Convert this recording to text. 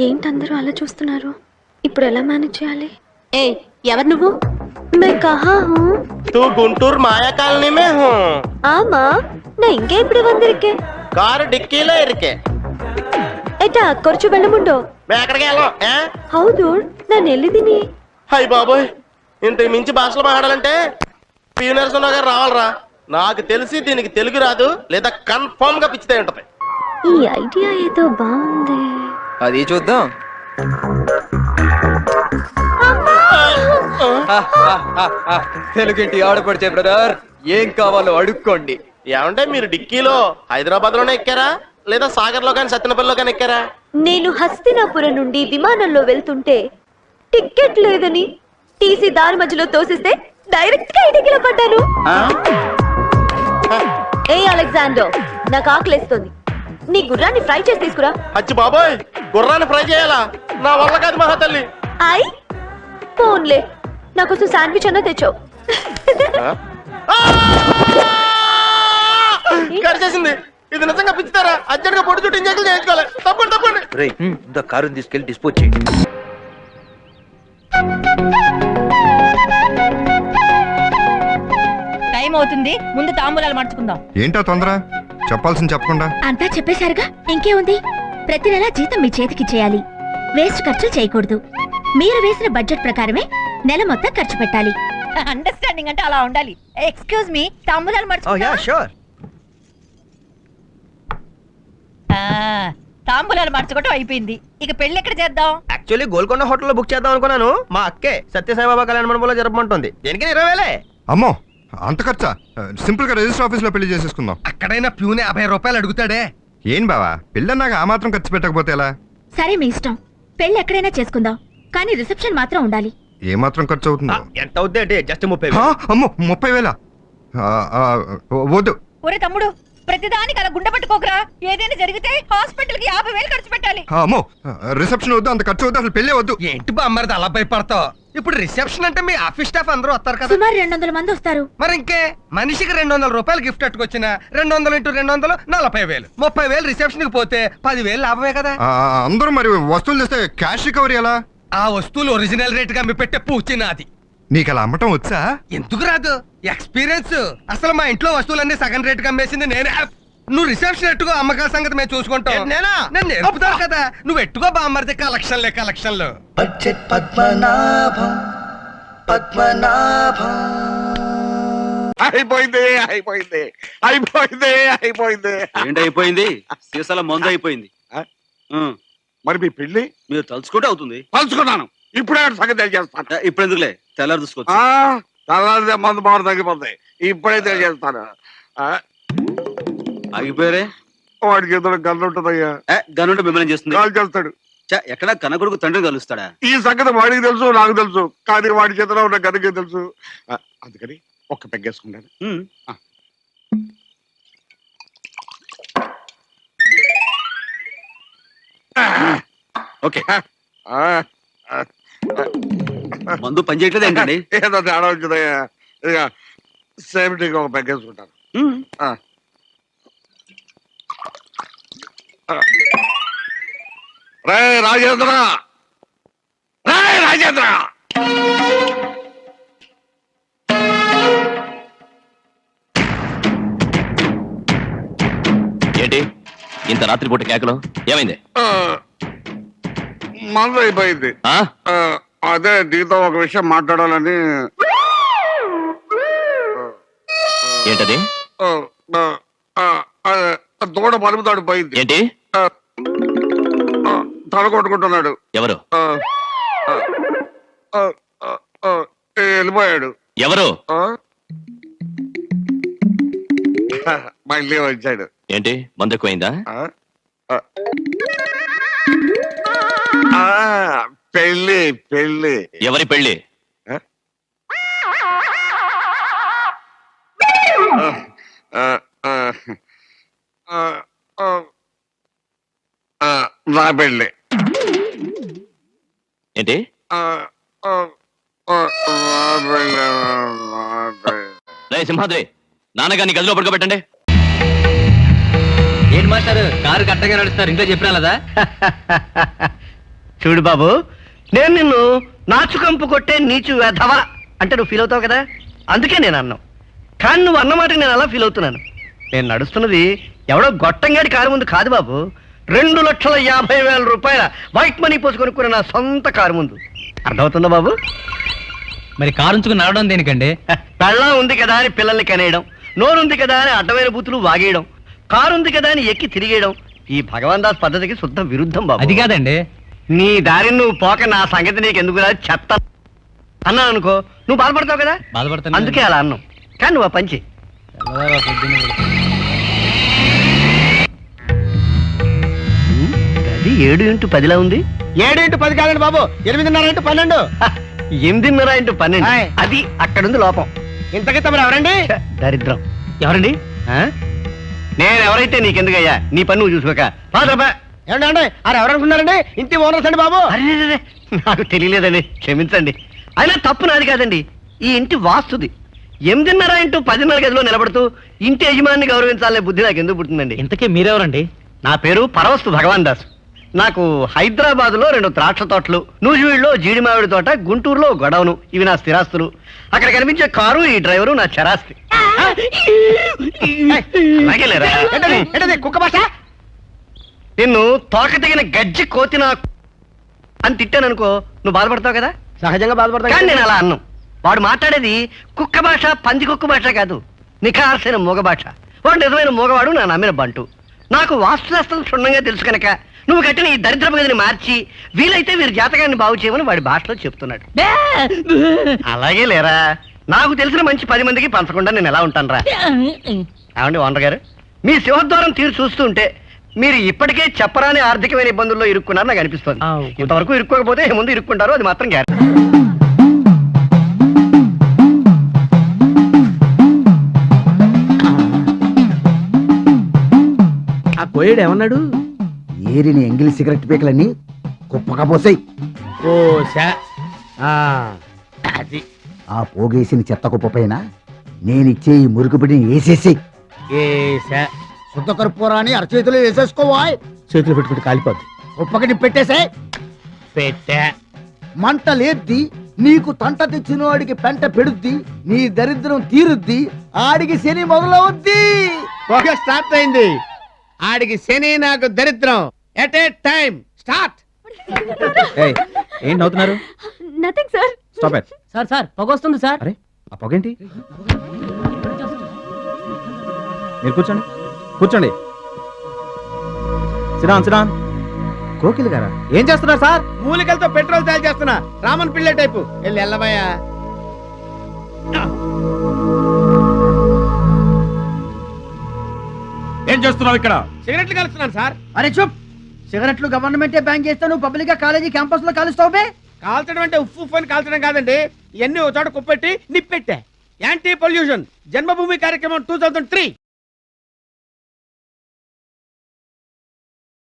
ఏంటందరూ అలా చూస్తున్నారు? ఇప్పుడు ఎలా మేనేజ్ చేయాలి? ఏ ఎవరు నువ్వు? मैं कहाँ हूँ? तू गुंटूर माया कॉलोनी में हूँ। ஆமா, நான் இங்கே இப்படி வந்திருக்கேன். కారు డిక్కీలో ఇరికే ఏటా కొంచెం వెళ్ళముండో. మేము ఎక్కడికి వెళ్ళాం? హౌదు ನಾನು ఎల్లిదిని. హై బాబోయ్, ఇంతకు మించి భాషలో మాట్లాడాలంటే పి నరసింహ గారు రావాలరా. నాకు తెలిసి దీనికి తెలుగు రాదు, లేదా కన్ఫర్మ్ గా పిచ్చితే ఉంటది. ఈ ఐడియా ఏదో బాగుంది. అది చూద్దాం. తెలుగింటి ఆడపడిచే బ్రదర్, ఏం కావాలో అడుక్కోండి. ఏమంటే మీరు డిక్కీలో హైదరాబాద్ లోనే ఎక్కారా, లేదా సాగర్ లో కానీ సత్యనపల్లిలో కానీ ఎక్కారా? నేను హస్తినాపురం నుండి విమానంలో వెళ్తుంటే టికెట్ లేదని టీసీ దారి మధ్యలో తోసిస్తే డైరెక్ట్ గా ఇడికిలో పడ్డాను. ఏ అలెగ్జాండర్, నాకు ఆకలేస్తుంది. నీ గుర్రాన్ని ఫ్రై చేసి తీసుకురా. అచ్చి బాబోయ్, గుర్రాన్ని ఫ్రై చేయాలా? నా వల్ల కాదు మహాతల్లి. ఐ ఫోన్లే, నాకోసం శాండ్విచ్ అన్న తెచ్చావు. చేసింది ఇది నిజంగా పిచ్చుతారా? అర్జెంట్ గా పొడి చుట్టూ ఇంజెక్షన్ చేయించుకోవాలి. తప్పండి తప్పండి. కారుని తీసుకెళ్లి డిస్పోజ్ చేయండి. టైం అవుతుంది, ముందు తాంబూలాలు మార్చుకుందాం. ఏంటా తొందర? చెప్పాల్సింది చెప్పకుండా అంతా చెప్పేశారుగా, ఇంకే ఉంది? ప్రతి నెలా జీతం మీ చేతికి చేయాలి. వేస్ట్ ఖర్చులు చేయకూడదు. మీరు వేసిన బడ్జెట్ ప్రకారమే నెల మొత్తం ఖర్చు పెట్టాలి. అండర్స్టాండింగ్ అంటే అలా ఉండాలి. ఎక్స్క్యూజ్ మీ, తాంబూలాలు మార్చుకుందాం. తాంబూలాలు మార్చుకోవటం అయిపోయింది. ఇక పెళ్లి ఎక్కడ చేద్దాం? యాక్చువల్లీ గోల్కొండ హోటల్లో బుక్ చేద్దాం అనుకున్నాను. మా అక్కే సత్యసాయిబాబా కళ్యాణ మండపంలో జరపమంటుంది. దేనికి 20,000. అమ్మో, అంత ఖర్చా? సింపుల్ గా రిజిస్టర్ ఆఫీస్ లో పెళ్లి చేసేసుకుందాం. అక్కడైనా ప్యూనే 50 రూపాయలు అడుగుతాడే. ఏం బావా, పెళ్ళన్నాక ఆ మాత్రం ఖర్చు పెట్టకపోతే ఎలా? సరే మీ ఇష్టం, పెళ్లి ఎక్కడైనా చేసుకుందాం, కానీ రిసెప్షన్ మాత్రం ఉండాలి. ఏ మాత్రం ఖర్చు అవుతుందో? ఎంత అవుద్ది అంటే జస్ట్ 30,000. అమ్మో, 30,000? వద్దు. ఒరే తమ్ముడు, ప్రతిదానికి అలా గుండె పట్టుకోకరా. ఏదైనా జరిగితే హాస్పిటల్ కి 50,000 ఖర్చు పెట్టాలి. అమ్మో, రిసెప్షన్ వద్దు, అంత ఖర్చు వద్దు, అసలు పెళ్ళే వద్దు. ఏంటి బామ్మరిది అలా భయపడతావు? ఇప్పుడు రిసెప్షన్ అంటే మీ ఆఫీస్ స్టాఫ్ అందరూ వస్తారు కదా. సుమారు 200 మంది వస్తారు. మరి ఇంకే మనిషికి 200 రూపాయలు గిఫ్ట్ అట్టుకొచ్చిన 200 × 200 40,000. 30,000 రిసెప్షన్ కి పోతే 10,000 లాభమే కదా. అందరూ మరి వస్తువులు తెస్తే క్యాష్ రికవరీ ఎలా? ఆ వస్తువులు ఒరిజినల్ రేట్ గా మీ పెట్టే పూచి నాది. నీకు అలా అమ్మటం వచ్చా? ఎందుకు రాదు? ఎక్స్పీరియన్స్. అసలు మా ఇంట్లో వస్తువులన్నీ సగం రేట్ గా అమ్మేసింది నేనే. నువ్వు రిసెప్షన్ ఎట్టుకో, అమ్మకాల సంగతి మేము చూసుకుంటాం. నేను నేర్పుతాను కదా, నువ్వు ఎట్టుకో బామ్మరిది. కలెక్షన్లు. బడ్జెట్ పద్మనాభం పద్మనాభం. అయిపోయింది. ఏంటైపోయింది? సీసాల మందు అయిపోయింది. మరి మీ పెళ్లి మీరు తలుచుకుంటే అవుతుంది. పంచుకున్నాను. ఇప్పుడే సంగతి తెలియజేస్తాను. ఇప్పుడు ఎందుకులే, తెల్లారు చూసుకోవచ్చు. తెల్లారితే మందు బాగా తగ్గిపోతాయి. ఇప్పుడే తెలియజేస్తాను. ఆగిపోయారే? వాడికి ఏదో గన్ను ఉంటుందయ్యా. గనుంటే మిమ్మల్ని చేస్తుంది. కాల్ చేస్తాడు. ఎక్కడ కన్న కొడుకు తండ్రి కలుస్తాడా? ఈ సంగతి వాడికి తెలుసు, నాకు తెలుసు. కానీ వాడి చేతిలో ఉన్న గనుకే తెలుసు. అందుకని ఒక్క పెగ్గేసుకుంటాను. ఓకే. మందు పని చేయట్లేదు ఏంటండి? ఏదో తేడా వచ్చిందయ్యా. ఇక సేఫ్టీగా ఒక పెగ్గేసుకుంటాను. రాజేంద్ర. ఏంటి ఇంత రాత్రిపూట కేకలు? ఏమైంది? మందు అయిపోయింది. అదే నీతో ఒక విషయం మాట్లాడాలని. ఏంటది? దూడ మరుగుతాడు పోయింది. ఏంటి? తల కొట్టుకుంటున్నాడు. ఎవరు? వెళ్ళిపోయాడు. ఎవరు? మళ్ళీ వచ్చాడు. ఏంటి మందు ఎక్కువైందా? పెళ్ళి. ఎవరి పెళ్ళి? నా పెళ్ళి. ఏంటి? సింహాద్రి, నాన్నగారిని గదిలో పడుకోబెట్టండి. ఏంటి మాస్టర్, కారు కట్టగా నడుస్తారు, ఇంట్లో చెప్పినా కదా? చూడు బాబు, నేను నిన్ను నాచుకంపు కొట్టే నీచు వెధవా అంటే నువ్వు ఫీల్ అవుతావు కదా, అందుకే నేను అన్నావు. కానీ నువ్వు అన్నమాట నేను అలా ఫీల్ అవుతున్నాను. నేను నడుస్తున్నది ఎవడో గొట్టంగాడి కారు ముందు కాదు బాబు, 2,50,000 రూపాయల వైట్ మనీ పోసి కొనుక్కున్న నా సొంత కారు ముందు. అర్థమవుతుందా బాబు? మరి కారు ఉంచుకుని నడవడం దేనికండి? పెళ్ళం ఉంది కదా అని పిల్లల్ని కనేయడం, నోరుంది కదా అని అడ్డమైన బూతులు వాగేయడం, కారు ఉంది కదా అని ఎక్కి తిరిగేయడం ఈ భగవాన్ దాస్ పద్ధతికి శుద్ధ విరుద్ధం బాబు. అది కాదండి. నీ దారిని నువ్వు పోక నా సంగతి నీకు ఎందుకు చెత్త అన్నా అనుకో, నువ్వు బాధపడతావు కదా, బాధపడతాను. అందుకే అలా అన్నావు. కానీ నువ్వు ఆ పంచి అది 7x10 ఉంది. 7x10 కాదండి బాబు, 8:30x12. 8:30x12 ఆయ్. అది అక్కడుంది లోపం. ఇంతకీ తమరు ఎవరండి? దరిద్రం. ఎవరండి? నేను ఎవరైతే నీకెందుకయ్యా, నీ పని నువ్వు చూసుకోక. ఏమండి అది ఎవరనుకున్నారండి? ఇంటి ఓనర్స్ అండి బాబు. అరే, నాకు తెలియలేదండి, క్షమించండి. అయినా తప్పు నాది కాదండి, ఈ ఇంటి వాస్తుది. 8:30x10 గదిలో నిలబడుతూ ఇంటి యజమాని గౌరవించాలనే బుద్ధి నాకు ఎందుకు పుట్టిందండి? ఇంతకీ మీరెవరండి? నా పేరు పరవస్తు భగవాన్ దాస్. నాకు హైదరాబాద్ లో 2 ద్రాక్ష తోటలు, నూజివీడులో జీడి మామిడి తోట, గుంటూరులో గొడవను, ఇవి నా స్థిరాస్తులు. అక్కడ కనిపించే కారు, ఈ డ్రైవరు నా చరాస్తి. అలాగే లేరా? కుక్క భాష. నిన్ను తోక తెగిన గజ్జి కోతిన అని తిట్టాననుకో, నువ్వు బాధపడతావు కదా. సహజంగా బాధపడతా. కానీ నేను అలా అన్నాం. వాడు మాట్లాడేది కుక్క భాష, పంది కుక్క భాష కాదు, నిఖార్సైన మూగ భాష. వాడు నిజమైన మూగవాడు, నా నమ్మిన బంటు. నాకు వాస్తుశాస్త్రం క్షుణ్ణంగా తెలుసు కనుక నువ్వు కట్టిన ఈ దరిద్రపు గదిని మార్చి వీలైతే వీరి జాతకాన్ని బాగు చేయమని వాడి భాషలో చెప్తున్నాడు. అలాగే లేరా? నాకు తెలిసిన మంచి 10 మందికి పంచకుండా నేను ఎలా ఉంటాను రా? ఏమండి ఓనర్ గారు, మీ సింహద్వారం తీరు చూస్తుంటే మీరు ఇప్పటికే చెప్పరాని ఆర్థికమైన ఇబ్బందుల్లో ఇరుక్కున్నారు నాకు అనిపిస్తుంది. ఇంతవరకు ఇరుక్కోకపోతే ముందు ఇరుక్కుంటారు, అది మాత్రం గ్యారెంటీ. ఆ కోయేడు ఏమన్నాడు? ఏరిని ఎంగిలి సిగరెట్ పీకలని కుప్పగా పోసాయి. అది ఆ పోగేసిన చెత్త కుప్ప పైన నేనిచ్చే ఈ మురుగు బిడ్డని వేసేసి శుద్ధ కర్పూరాన్ని అరచేతిలో వేసేసుకోవా. చేతులు పెట్టుకుంటే కాలిపోద్ది. కుప్పకి పెట్టేసే. పెట్టా. మంట లేద్ది, నీకు తంట తెచ్చిన వాడికి పెంట పెడుద్ది, నీ దరిద్రం తీరుద్ది, ఆడికి శని మొదలవుద్ది. పొగ స్టార్ట్ అయింది. ఆడికి శని, నాకు దరిద్రం. At a time start. ఏంటి నవ్వుతున్నారు? Nothing sir. Stop it. Sir పొగ వస్తుంది సార్. అరే, ఆ పొగేంటి? మీరు కూర్చోండి, కూర్చోండి. సిరాన్. కోకిల గారా? ఏం చేస్తున్నారు సార్? మూలికలతో పెట్రోల్ తయారు చేస్తున్నా. రామన్ పిల్లే టైపు. వెళ్ళి ఎల్లబయ్యా. ఏం చేస్తున్నావు ఇక్కడ? సిగరెట్లు కలుస్తున్నాను సార్. అరే చూప్, సిగరెట్లు గవర్నమెంటే బ్యాన్ చేస్తాను, పబ్లిక్ గా కాలేజీ క్యాంపస్ లో కాలుస్తావు బే. కాల్చడం అంటే ఉప్పు అని కాల్చడం కాదండి, ఇవన్నీ ఒక చోట కుప్పెట్టి నిప్పెట్టా. యాంటీ పొల్యూషన్ జన్మభూమి కార్యక్రమం 2003.